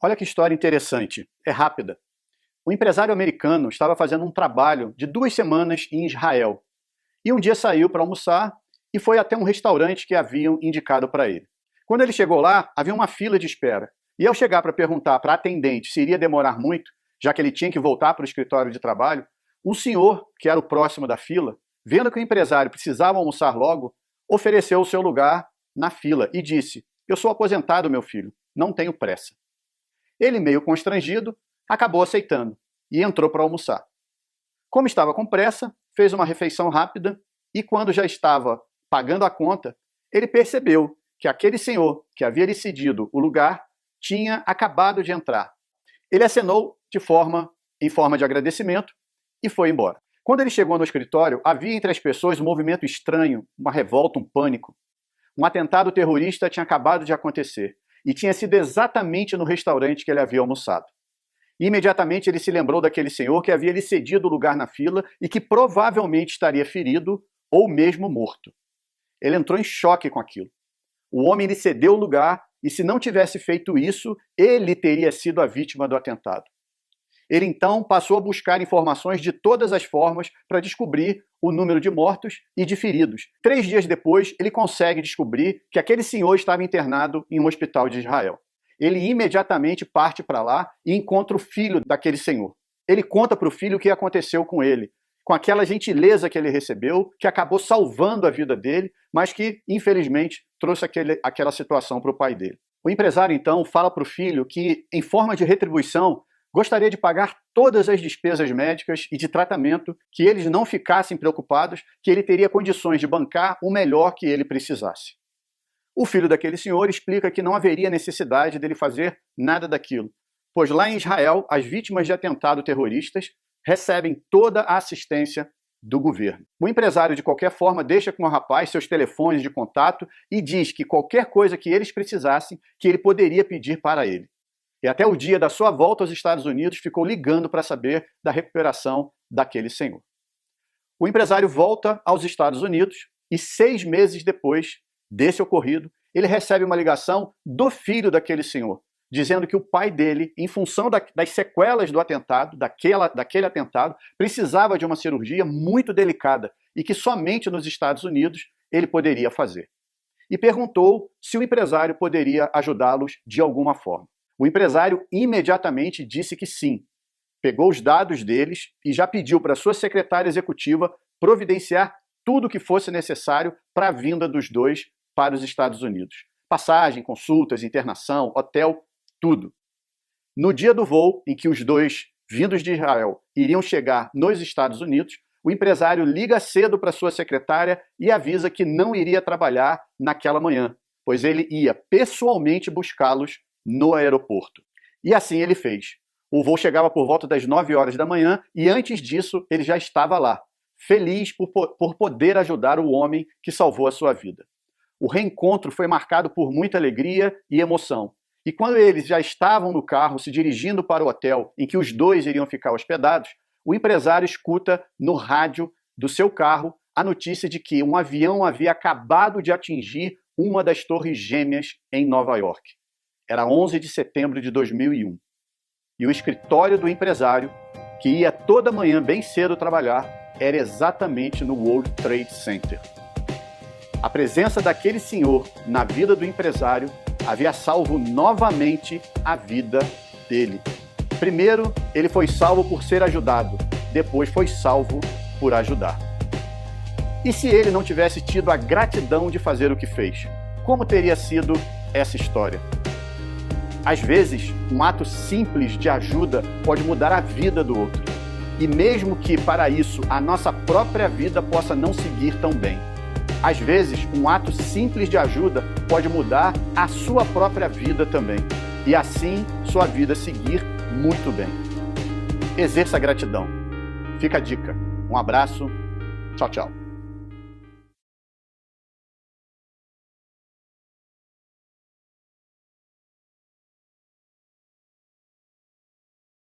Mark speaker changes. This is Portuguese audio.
Speaker 1: Olha que história interessante, é rápida. Um empresário americano estava fazendo um trabalho de 2 semanas em Israel. E um dia saiu para almoçar e foi até um restaurante que haviam indicado para ele. Quando ele chegou lá, havia uma fila de espera. E ao chegar para perguntar para a atendente se iria demorar muito, já que ele tinha que voltar para o escritório de trabalho, um senhor, que era o próximo da fila, vendo que o empresário precisava almoçar logo, ofereceu o seu lugar na fila e disse: "Eu sou aposentado, meu filho, não tenho pressa." Ele, meio constrangido, acabou aceitando e entrou para almoçar. Como estava com pressa, fez uma refeição rápida e, quando já estava pagando a conta, ele percebeu que aquele senhor que havia lhe cedido o lugar tinha acabado de entrar. Ele acenou em forma de agradecimento e foi embora. Quando ele chegou no escritório, havia entre as pessoas um movimento estranho, uma revolta, um pânico. Um atentado terrorista tinha acabado de acontecer e tinha sido exatamente no restaurante que ele havia almoçado. Imediatamente ele se lembrou daquele senhor que havia lhe cedido o lugar na fila e que provavelmente estaria ferido ou mesmo morto. Ele entrou em choque com aquilo. O homem lhe cedeu o lugar e, se não tivesse feito isso, ele teria sido a vítima do atentado. Ele então passou a buscar informações de todas as formas para descobrir o número de mortos e de feridos. 3 dias depois, ele consegue descobrir que aquele senhor estava internado em um hospital de Israel. Ele imediatamente parte para lá e encontra o filho daquele senhor. Ele conta para o filho o que aconteceu com ele, com aquela gentileza que ele recebeu, que acabou salvando a vida dele, mas que, infelizmente, trouxe aquela situação para o pai dele. O empresário, então, fala para o filho que, em forma de retribuição, gostaria de pagar todas as despesas médicas e de tratamento, que eles não ficassem preocupados, que ele teria condições de bancar o melhor que ele precisasse. O filho daquele senhor explica que não haveria necessidade dele fazer nada daquilo, pois lá em Israel, as vítimas de atentado terroristas recebem toda a assistência do governo. O empresário, de qualquer forma, deixa com o rapaz seus telefones de contato e diz que qualquer coisa que eles precisassem, que ele poderia pedir para ele. E até o dia da sua volta aos Estados Unidos ficou ligando para saber da recuperação daquele senhor. O empresário volta aos Estados Unidos e 6 meses depois desse ocorrido, ele recebe uma ligação do filho daquele senhor, dizendo que o pai dele, em função das sequelas do atentado, daquele atentado, precisava de uma cirurgia muito delicada e que somente nos Estados Unidos ele poderia fazer. E perguntou se o empresário poderia ajudá-los de alguma forma. O empresário imediatamente disse que sim. Pegou os dados deles e já pediu para sua secretária executiva providenciar tudo o que fosse necessário para a vinda dos dois para os Estados Unidos. Passagem, consultas, internação, hotel, tudo. No dia do voo em que os dois, vindos de Israel, iriam chegar nos Estados Unidos, o empresário liga cedo para sua secretária e avisa que não iria trabalhar naquela manhã, pois ele ia pessoalmente buscá-los no aeroporto. E assim ele fez. O voo chegava por volta das 9 horas da manhã e antes disso ele já estava lá, feliz por poder ajudar o homem que salvou a sua vida. O reencontro foi marcado por muita alegria e emoção. E quando eles já estavam no carro se dirigindo para o hotel em que os dois iriam ficar hospedados, o empresário escuta no rádio do seu carro a notícia de que um avião havia acabado de atingir uma das torres gêmeas em Nova York. Era 11 de setembro de 2001. E o escritório do empresário, que ia toda manhã bem cedo trabalhar, era exatamente no World Trade Center. A presença daquele senhor na vida do empresário havia salvo novamente a vida dele. Primeiro, ele foi salvo por ser ajudado. Depois foi salvo por ajudar. E se ele não tivesse tido a gratidão de fazer o que fez? Como teria sido essa história? Às vezes, um ato simples de ajuda pode mudar a vida do outro. E mesmo que, para isso, a nossa própria vida possa não seguir tão bem. Às vezes, um ato simples de ajuda pode mudar a sua própria vida também. E assim, sua vida seguir muito bem. Exerça a gratidão. Fica a dica. Um abraço. Tchau, tchau.